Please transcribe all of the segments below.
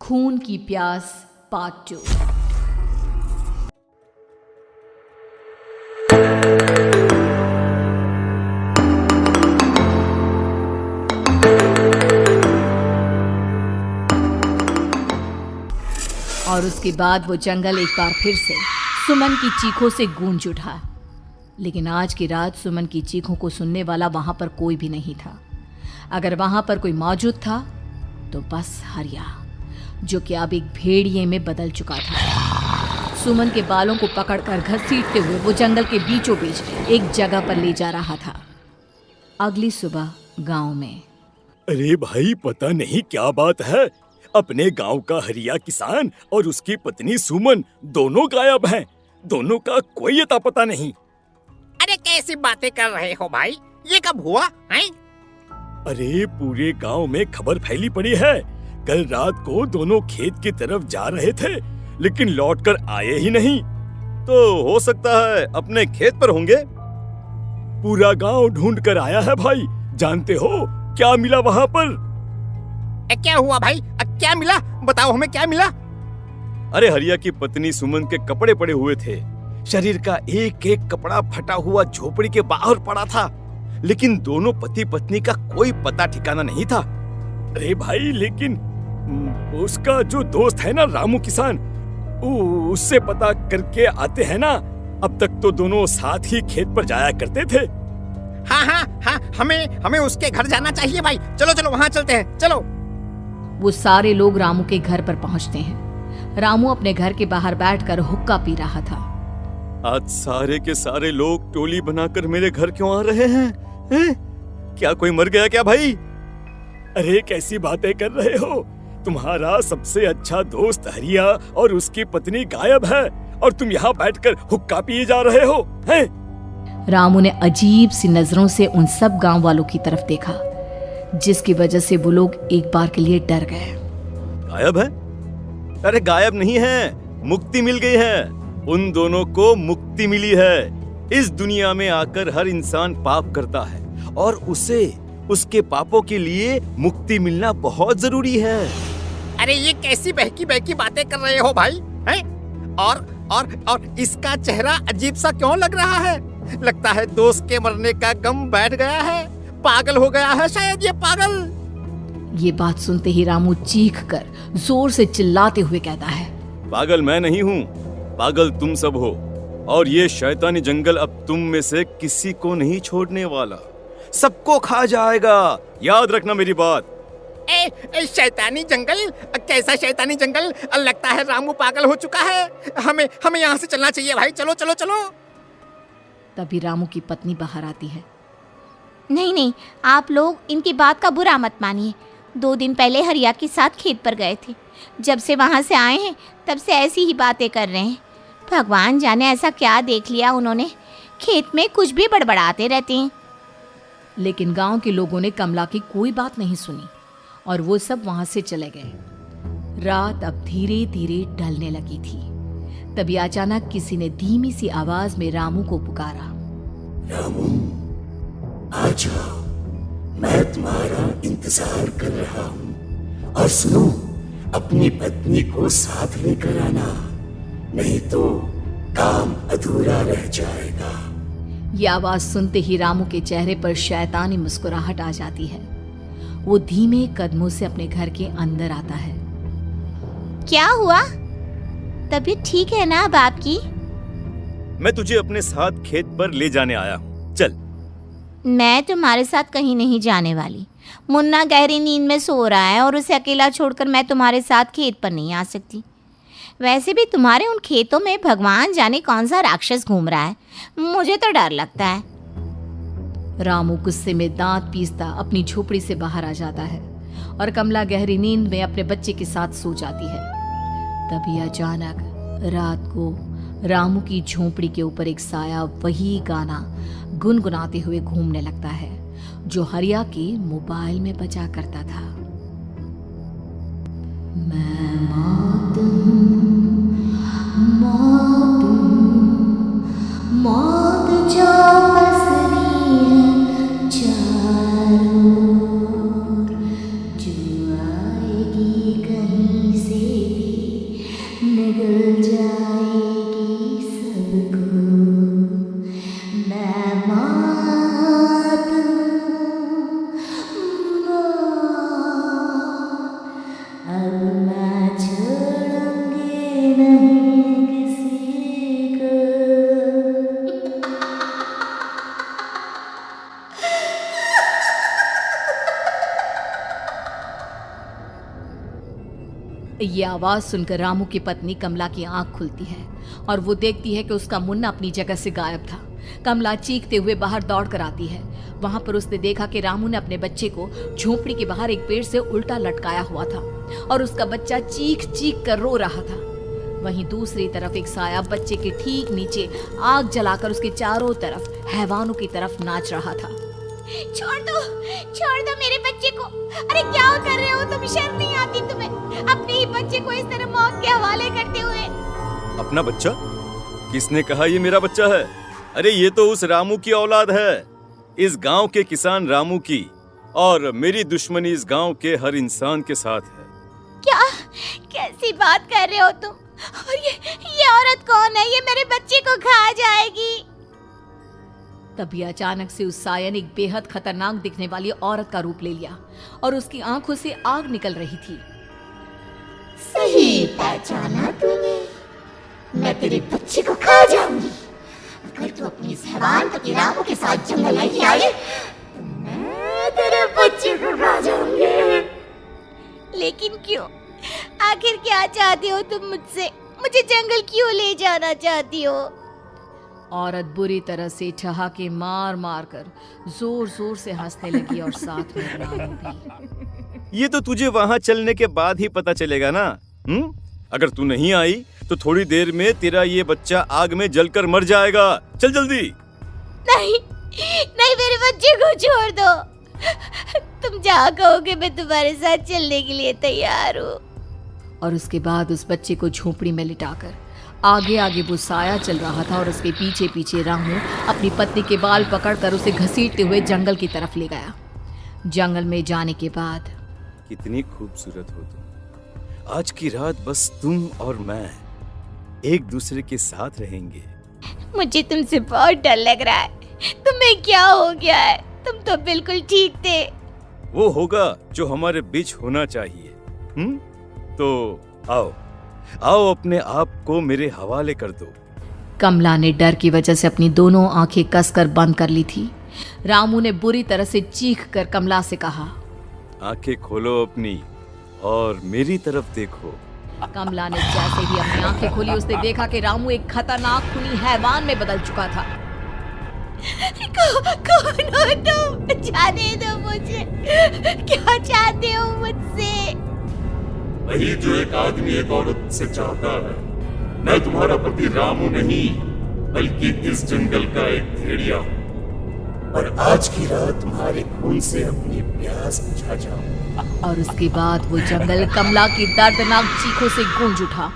खून की प्यास पार्ट 2। और उसके बाद वो जंगल एक बार फिर से सुमन की चीखों से गूंज उठा। लेकिन आज की रात सुमन की चीखों को सुनने वाला वहां पर कोई भी नहीं था। अगर वहां पर कोई मौजूद था तो बस हरिया, जो कि अब एक भेड़िए में बदल चुका था। सुमन के बालों को पकड़कर घसीटते हुए वो जंगल के बीचों बीच एक जगह पर ले जा रहा था। अगली सुबह गांव में। अरे भाई, पता नहीं क्या बात है, अपने गांव का हरिया किसान और उसकी पत्नी सुमन दोनों गायब हैं। दोनों का कोई अता पता नहीं। अरे कैसी बातें कर रहे हो भाई, ये कब हुआ है? अरे पूरे गांव में खबर फैली पड़ी है। कल रात को दोनों खेत की तरफ जा रहे थे, लेकिन लौटकर आए ही नहीं। तो हो सकता है अपने खेत पर होंगे। पूरा गांव ढूंढ कर आया है भाई। जानते हो क्या मिला वहां पर? क्या हुआ भाई, क्या मिला? बताओ हमें, क्या मिला? अरे हरिया की पत्नी सुमन के कपड़े पड़े हुए थे। शरीर का एक एक कपड़ा फटा हुआ झोपड़ी के बाहर पड़ा था, लेकिन दोनों पति पत्नी का कोई पता ठिकाना नहीं था। अरे भाई, लेकिन उसका जो दोस्त है ना रामू किसान, उससे पता करके आते हैं ना। अब तक तो दोनों साथ ही खेत पर जाया करते थे। हाँ, हमें उसके घर जाना चाहिए भाई। चलो वहाँ चलते हैं, चलो। वो सारे लोग रामू के घर पर पहुंचते हैं। रामू अपने घर के बाहर बैठकर हुक्का पी रहा था। आज सारे के सारे लोग टोली बनाकर मेरे घर क्यों आ रहे हैं? क्या कोई मर गया क्या भाई? अरे कैसी बातें कर रहे हो? तुम्हारा सबसे अच्छा दोस्त हरिया और उसकी पत्नी गायब है और तुम यहाँ बैठकर हुक्का पिए जा रहे हो हैं? रामू ने अजीब सी नजरों से उन सब गांव वालों की तरफ देखा, जिसकी वजह से वो लोग एक बार के लिए डर गए। गायब है? अरे गायब नहीं है, मुक्ति मिल गई है। उन दोनों को मुक्ति मिली है। इस दुनिया में आकर हर इंसान पाप करता है और उसे उसके पापों के लिए मुक्ति मिलना बहुत जरूरी है। अरे ये कैसी बहकी बहकी बातें कर रहे हो भाई, हैं? और इसका चेहरा अजीब सा क्यों लग रहा है? लगता है दोस्त के मरने का गम बैठ गया है। पागल हो गया है शायद ये पागल। ये बात सुनते ही रामू चीख कर जोर से चिल्लाते हुए कहता है, पागल मैं नहीं हूँ, पागल तुम सब हो। और ये शैतानी जंगल अब तुम में से किसी को नहीं छोड़ने वाला, सबको खा जाएगा। याद रखना मेरी बात। शैतानी जंगल? कैसा शैतानी जंगल? लगता है रामू पागल हो चुका है। हमें यहाँ से चलना चाहिए भाई। चलो। तभी रामू की पत्नी बाहर आती है। नहीं, आप लोग इनकी बात का बुरा मत मानिए। 2 दिन पहले हरिया के साथ खेत पर गए थे। जब से वहाँ से आए हैं तब से ऐसी ही बातें कर रहे हैं। भगवान जाने ऐसा क्या देख लिया उन्होंने, खेत में कुछ भी बड़बड़ाते रहते हैं। लेकिन गांव के लोगों ने कमला की कोई बात नहीं सुनी और वो सब वहां से चले गए। रात अब धीरे धीरे ढलने लगी थी। तभी अचानक किसी ने धीमी सी आवाज में रामू को पुकारा। रामू, आ जाओ, मैं तुम्हारा इंतजार कर रहा हूँ। और सुनो, अपनी पत्नी को साथ लेकर आना, नहीं तो काम अधूरा रह जाएगा। ये आवाज सुनते ही रामू के चेहरे पर शैतानी मुस्कुराहट आ जाती है। वो धीमे कदमों से अपने घर के अंदर आता है। क्या हुआ? तबीयत ठीक है ना अब आपकी? मैं तुझे अपने साथ खेत पर ले जाने आया हूँ, चल। मैं तुम्हारे साथ कहीं नहीं जाने वाली। मुन्ना गहरी नींद में सो रहा है और उसे अकेला छोड़कर मैं तुम्हारे साथ खेत पर नहीं आ सकती। वैसे भी तुम्हारे उन खेतों में भगवान जाने कौन सा राक्षस घूम रहा है, मुझे तो डर लगता है। रामू गुस्से में दांत पीसता अपनी झोपड़ी से बाहर आ जाता है और कमला गहरी नींद में अपने बच्चे के साथ सो जाती है। तभी अचानक रात को रामू की झोपड़ी के ऊपर एक साया वही गाना गुनगुनाते हुए घूमने लगता है जो हरिया के मोबाइल में बजा करता था। मैं मौत जो पसरी है चारों, जो आएगी कहीं से ये आवाज सुनकर रामू की पत्नी कमला की आंख खुलती है और वो देखती है कि उसका मुन्ना अपनी जगह से गायब था। कमला चीखते हुए बाहर दौड़ कर आती है। वहां पर उसने देखा कि रामू ने अपने बच्चे को झोपड़ी के बाहर एक पेड़ से उल्टा लटकाया हुआ था और उसका बच्चा चीख चीख कर रो रहा था। वहीं दूसरी तरफ एक साया बच्चे के ठीक नीचे आग जलाकर उसके चारों तरफ हैवानों की तरफ नाच रहा था। छोड़ दो मेरे बच्चे को। अरे क्या कर रहे हो तुम? शर्म नहीं आती तुम्हें? अपने ही बच्चे को इस तरह मौत के हवाले करते हुए। अपना बच्चा? किसने कहा ये मेरा बच्चा है? अरे ये तो उस रामू की औलाद है, इस गांव के किसान रामू की, और मेरी दुश्मनी इस गांव के हर इंसान के साथ है। क्या? कैसी बात कर रहे हो तुम? और ये औरत कौन है? ये मेरे बच्चे को खा जाएगी। तभी अचानक से उस साया ने एक बेहद खतरनाक दिखने वाली औरत का रूप ले लिया और उसकी आंखों से आग निकल रही थी। सही पहचाना तूने। मैं तेरे बच्चे को खा जाऊंगी। अगर तू अपनी इस हैवान पति रामू के साथ जंगल नहीं आई, तो मैं तेरे बच्चे को खा जाऊंगी। लेकिन क्यों? आखिर क्या चाहती हो तुम मुझसे? मुझे जंगल क्यों ले जाना चाहती हो? औरत बुरी तरह से ठहाके मार मार कर जोर जोर से हंसने लगी और साथ में रामू भी। ये तो तुझे वहाँ चलने के बाद ही पता चलेगा ना। अगर तू नहीं आई तो थोड़ी देर में तेरा ये बच्चा आग में जलकर मर जाएगा। चल जल्दी। नहीं, मेरे बच्चे को छोड़ दो। तुम जहाँ कहोगे मैं तुम्हारे साथ चलने के लिए तैयार हूँ। और उसके बाद उस बच्चे को झोपड़ी में लिटाकर आगे आगे वो साया चल रहा था और उसके पीछे पीछे रामू अपनी पत्नी के बाल पकड़कर उसे घसीटते हुए जंगल की तरफ ले गया। जंगल में जाने के बाद, कितनी खूबसूरत हो तुम। आज की रात बस तुम और मैं एक दूसरे के साथ रहेंगे। मुझे तुमसे बहुत डर लग रहा है। तुम्हें क्या हो गया है? तुम तो बिल्कुल ठीक थे। वो होगा जो हमारे बीच होना चाहिए। तो आओ अपने आप को मेरे हवाले कर दो। कमला ने डर की वजह से अपनी दोनों आंखें कसकर बंद कर ली थी। रामू ने बुरी तरह से चीख कर कमला से कहा, आंखें खोलो अपनी और मेरी तरफ देखो। कमला ने जैसे ही अपनी आंखें खोली उसने देखा कि रामू एक खतरनाक खूनी हैवान में बदल चुका था। कौन हो तुम? जाने दो मुझे। क्या चाहते हो मुझसे? वही जो एक आदमी एक औरत से चाहता है। मैं तुम्हारा पति रामू नहीं, बल्कि इस जंगल का एक भेड़िया हूँ, और आज की रात तुम्हारे खून से अपनी प्यास बुझा जाऊं। और उसके बाद वो जंगल कमला की दर्दनाक चीखों से गूंज उठा।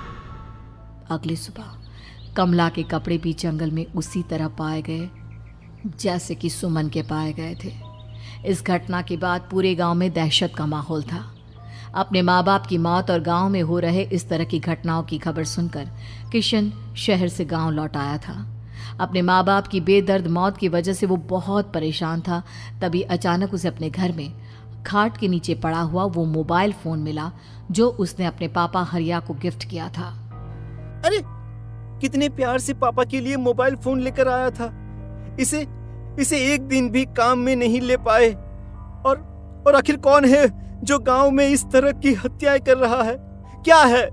अगली सुबह कमला के कपड़े भी जंगल में उसी तरह पाए गए जैसे कि सुमन के पाए गए थे। इस घटना के बाद पूरे गांव में दहशत का माहौल था। अपने माँ बाप की मौत और गांव में हो रहे इस तरह की घटनाओं की खबर सुनकर किशन शहर से गांव लौट आया था। अपने माँ बाप की बेदर्द मौत की वजह से वो बहुत परेशान था। तभी अचानक उसे अपने घर में खाट के नीचे पड़ा हुआ वो मोबाइल फोन मिला जो उसने अपने पापा हरिया को गिफ्ट किया था। अरे कितने प्यार से पापा के लिए मोबाइल फोन लेकर आया था। इसे एक दिन भी काम में नहीं ले पाए। और आखिर कौन है जो गांव में इस तरह की हत्याएं कर रहा है? क्या है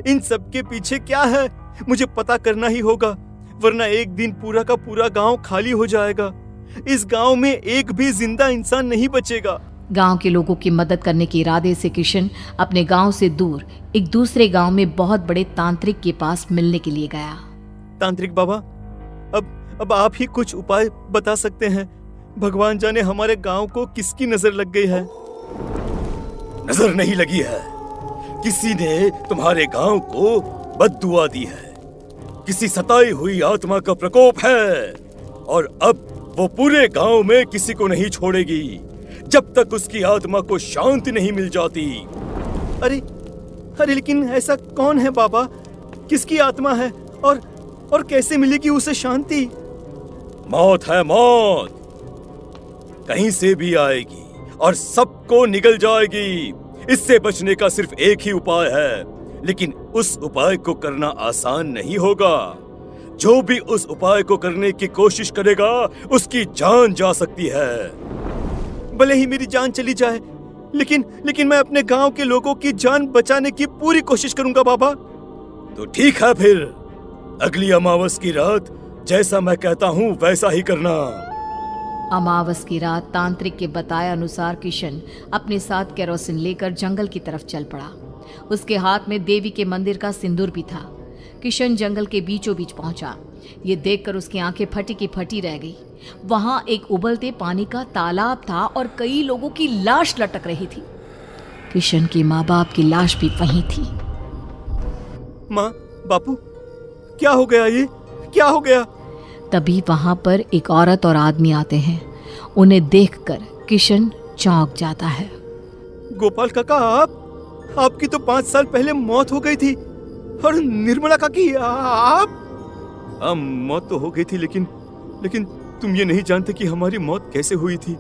इन सब के पीछे? क्या है? मुझे पता करना ही होगा, वरना एक दिन पूरा का पूरा गांव खाली हो जाएगा। इस गांव में एक भी जिंदा इंसान नहीं बचेगा। गांव के लोगों की मदद करने के इरादे से किशन अपने गांव से दूर एक दूसरे गांव में बहुत बड़े तांत्रिक के पास मिलने के लिए गया। तांत्रिक बाबा, अब आप ही कुछ उपाय बता सकते हैं। भगवान जाने हमारे गांव को किसकी नजर लग गई है। नजर नहीं लगी है, किसी ने तुम्हारे गांव को बद्दुआ दी है। किसी सताई हुई आत्मा का प्रकोप है और अब वो पूरे गांव में किसी को नहीं छोड़ेगी जब तक उसकी आत्मा को शांति नहीं मिल जाती। अरे लेकिन ऐसा कौन है बाबा? किसकी आत्मा है और कैसे मिलेगी उसे शांति? मौत है, मौत कहीं से भी आएगी और सबको निगल जाएगी। इससे बचने का सिर्फ एक ही उपाय है, लेकिन उस उपाय को करना आसान नहीं होगा। जो भी उस उपाय को करने की कोशिश करेगा उसकी जान जा सकती है। भले ही मेरी जान चली जाए, लेकिन मैं अपने गांव के लोगों की जान बचाने की पूरी कोशिश करूंगा बाबा। तो ठीक है, फिर अगली अमावस की रात जैसा मैं कहता हूँ वैसा ही करना। अमावस की रात तांत्रिक के बताए अनुसार किशन अपने साथ केरोसिन लेकर जंगल की तरफ चल पड़ा। उसके हाथ में देवी के मंदिर का सिंदूर भी था। किशन जंगल के बीचों बीच पहुंचा। ये देखकर उसकी आंखें फटी की फटी रह गई। वहां एक उबलते पानी का तालाब था और कई लोगों की लाश लटक रही थी। किशन के माँ बाप की लाश भी वहीं थी। माँ, बापू, क्या हो गया? ये क्या हो गया? तभी वहां पर एक औरत और आदमी आते हैं। उन्हें देखकर किशन चौंक जाता है। गोपाल काका, आपकी तो 5 साल पहले मौत हो गई थी। और निर्मला काकी, आप? हाँ, मौत तो हो गई थी, लेकिन तुम ये नहीं जानते कि हमारी मौत कैसे हुई थी।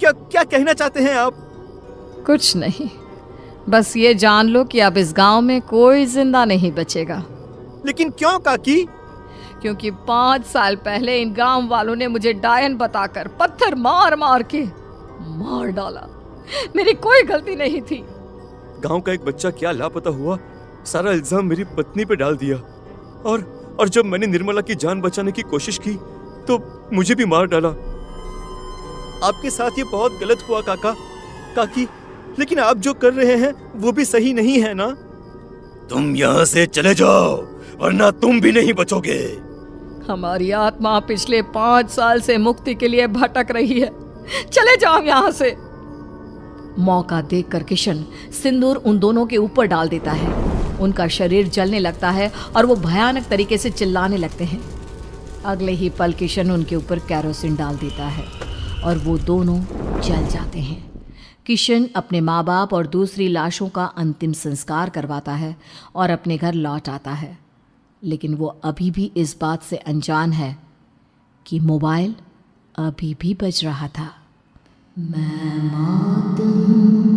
क्या कहना चाहते हैं आप? कुछ नहीं, बस ये जान लो कि अब इस गांव में कोई जिंदा नहीं बचेगा। लेकिन क्यों काकी? क्योंकि 5 साल पहले इन गांव वालों ने मुझे डायन बताकर पत्थर मार मार के मार डाला। मेरी कोई गलती नहीं थी। गांव का एक बच्चा क्या लापता हुआ, सारा इल्जाम मेरी पत्नी पे डाल दिया। और जब मैंने निर्मला की जान बचाने की कोशिश की तो मुझे भी मार डाला। आपके साथ ये बहुत गलत हुआ काकी, लेकिन आप जो कर रहे हैं वो भी सही नहीं है ना? तुम यहाँ से चले जाओ, वरना तुम भी नहीं बचोगे। हमारी आत्मा पिछले 5 साल से मुक्ति के लिए भटक रही है। चले जाओ यहाँ से। मौका देखकर किशन सिंदूर उन दोनों के ऊपर डाल देता है। उनका शरीर जलने लगता है और वो भयानक तरीके से चिल्लाने लगते हैं। अगले ही पल किशन उनके ऊपर केरोसिन डाल देता है और वो दोनों जल जाते हैं। किशन अपने माँ बाप और दूसरी लाशों का अंतिम संस्कार करवाता है और अपने घर लौट आता है। लेकिन वो अभी भी इस बात से अनजान है कि मोबाइल अभी भी बज रहा था। मैं मौत हूँ।